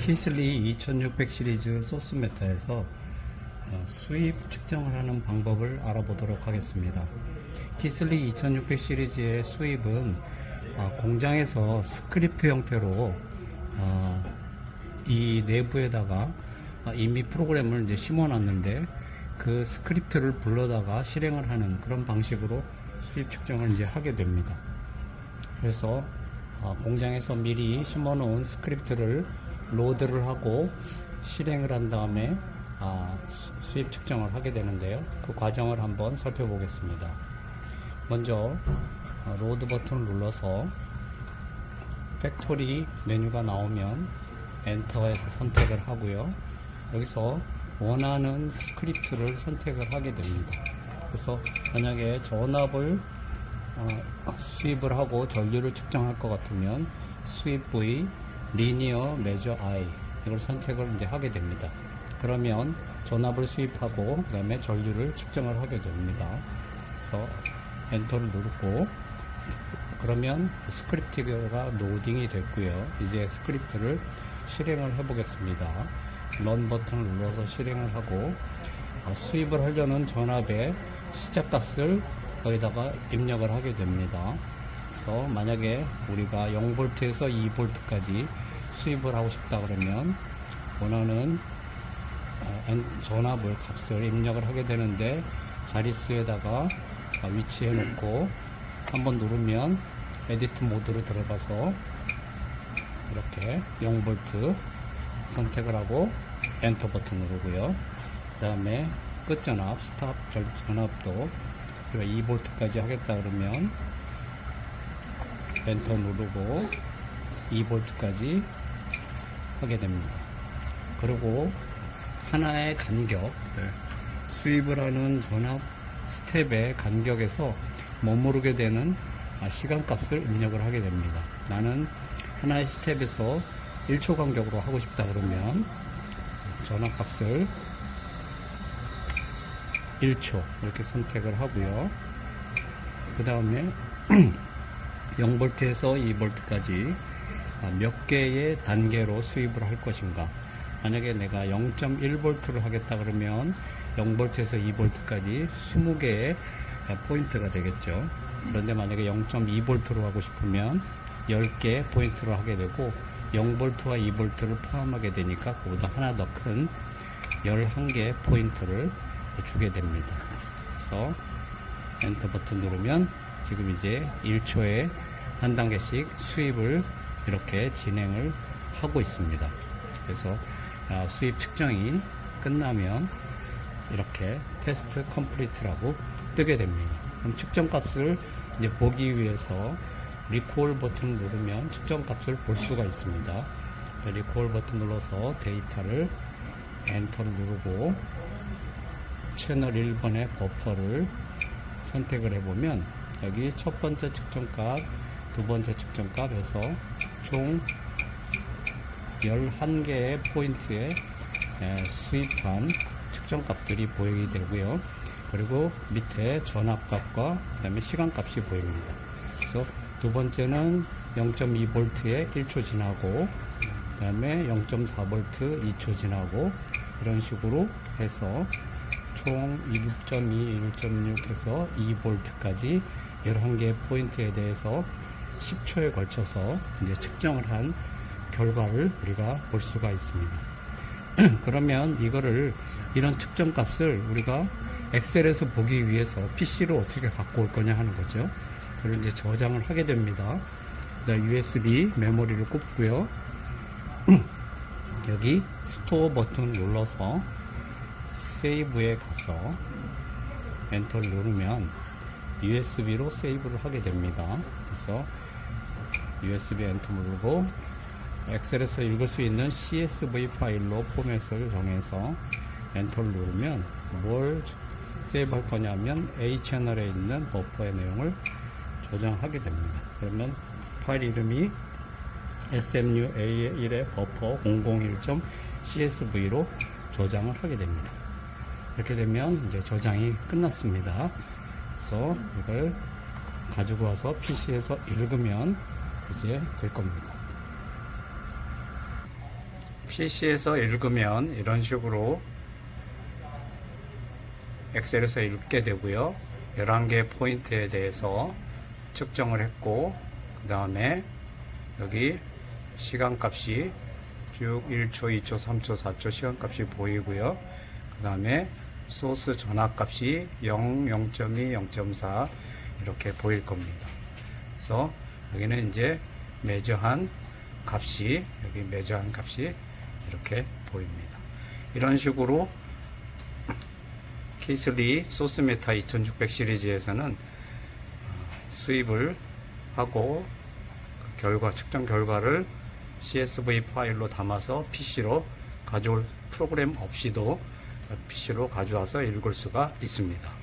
키슬리 2600 시리즈 소스 메타에서 수입 측정을 하는 방법을 알아보도록 하겠습니다. 키슬리 2600 시리즈의 수입은 공장에서 스크립트 형태로 이 내부에다가 이미 프로그램을 이제 심어 놨는데 그 스크립트를 불러다가 실행을 하는 그런 방식으로 수입 측정을 이제 하게 됩니다. 그래서 공장에서 미리 심어 놓은 스크립트를 로드를 하고 실행을 한 다음에 수입 측정을 하게 되는데요. 그 과정을 한번 살펴보겠습니다. 먼저 로드 버튼을 눌러서 팩토리 메뉴가 나오면 엔터에서 선택을 하고요. 여기서 원하는 스크립트를 선택을 하게 됩니다. 그래서 만약에 전압을 수입을 하고 전류를 측정할 것 같으면 수입 부위 리니어 메저 I 이걸 선택을 이제 하게 됩니다. 그러면 전압을 수입하고 그 다음에 전류를 측정을 하게 됩니다. 그래서 엔터를 누르고 그러면 스크립트가 로딩이 됐고요. 이제 스크립트를 실행을 해 보겠습니다. 런 버튼을 눌러서 실행을 하고 수입을 하려는 전압의 시작값을 거기다가 입력을 하게 됩니다. 그래서 만약에 우리가 0V에서 2V까지 수입을 하고 싶다 그러면 원하는 전압을 값을 입력을 하게 되는데 자릿수에다가 위치해 놓고 한번 누르면 에디트 모드로 들어가서 이렇게 0V 선택을 하고 엔터 버튼 누르고요. 그 다음에 끝전압 스탑 전압도 우리가 2V까지 하겠다 그러면 엔터 누르고 2V까지 하게 됩니다. 그리고 하나의 간격, 수입을 하는 전압 스텝의 간격에서 머무르게 되는 시간값을 입력을 하게 됩니다. 나는 하나의 스텝에서 1초 간격으로 하고 싶다 그러면 전압값을 1초 이렇게 선택을 하고요. 그 다음에 0V에서 2V까지 몇 개의 단계로 수입을 할 것인가. 만약에 내가 0.1V를 하겠다 그러면 0V에서 2V까지 20개의 포인트가 되겠죠. 그런데 만약에 0.2V로 하고 싶으면 10개 포인트로 하게 되고 0V와 2V를 포함하게 되니까 그보다 하나 더 큰 11개 포인트를 주게 됩니다. 그래서 엔터 버튼 누르면 지금 이제 1초에 한 단계씩 수입을 이렇게 진행을 하고 있습니다. 그래서 수입 측정이 끝나면 이렇게 테스트 컴플리트라고 뜨게 됩니다. 그럼 측정 값을 이제 보기 위해서 리콜 버튼을 누르면 측정 값을 볼 수가 있습니다. 리콜 버튼 눌러서 데이터를 엔터를 누르고 채널 1번의 버퍼를 선택을 해보면 여기 첫 번째 측정값, 두 번째 측정값 해서 총 11개의 포인트에 수입한 측정값들이 보이게 되고요. 그리고 밑에 전압값과 그 다음에 시간값이 보입니다. 그래서 두 번째는 0.2V에 1초 지나고 그 다음에 0.4V 2초 지나고 이런 식으로 해서 총 1.2, 1.6 해서 2V까지 11개의 포인트에 대해서 10초에 걸쳐서 이제 측정을 한 결과를 우리가 볼 수가 있습니다. 그러면 이런 측정 값을 우리가 엑셀에서 보기 위해서 PC로 어떻게 갖고 올 거냐 하는 거죠. 그걸 이제 저장을 하게 됩니다. 그다음 USB 메모리를 꼽고요. 여기 스토어 버튼 눌러서 세이브에 가서 엔터를 누르면 USB로 세이브를 하게 됩니다. 그래서 USB 엔터 누르고 엑셀에서 읽을 수 있는 CSV 파일로 포맷을 정해서 엔터를 누르면 뭘 세이브 할 거냐면 A 채널에 있는 버퍼의 내용을 저장하게 됩니다. 그러면 파일 이름이 SMU-A1의 버퍼 001.csv로 저장을 하게 됩니다. 이렇게 되면 이제 저장이 끝났습니다. 그래서 이걸 가지고 와서 PC에서 읽으면 이제 될 겁니다. PC에서 읽으면 이런 식으로 엑셀에서 읽게 되고요. 11개 포인트에 대해서 측정을 했고, 그 다음에 여기 시간값이 쭉 1초, 2초, 3초, 4초 시간값이 보이고요. 그 다음에 소스 전압값이 0, 0.2, 0.4 이렇게 보일 겁니다. 그래서 여기는 이제 매저한 값이, 여기 매저한 값이 이렇게 보입니다. 이런 식으로 케이슬리 소스메타 2600 시리즈에서는 수입을 하고 그 결과, 측정 결과를 CSV 파일로 담아서 PC로 가져올, 프로그램 없이도 PC로 가져와서 읽을 수가 있습니다.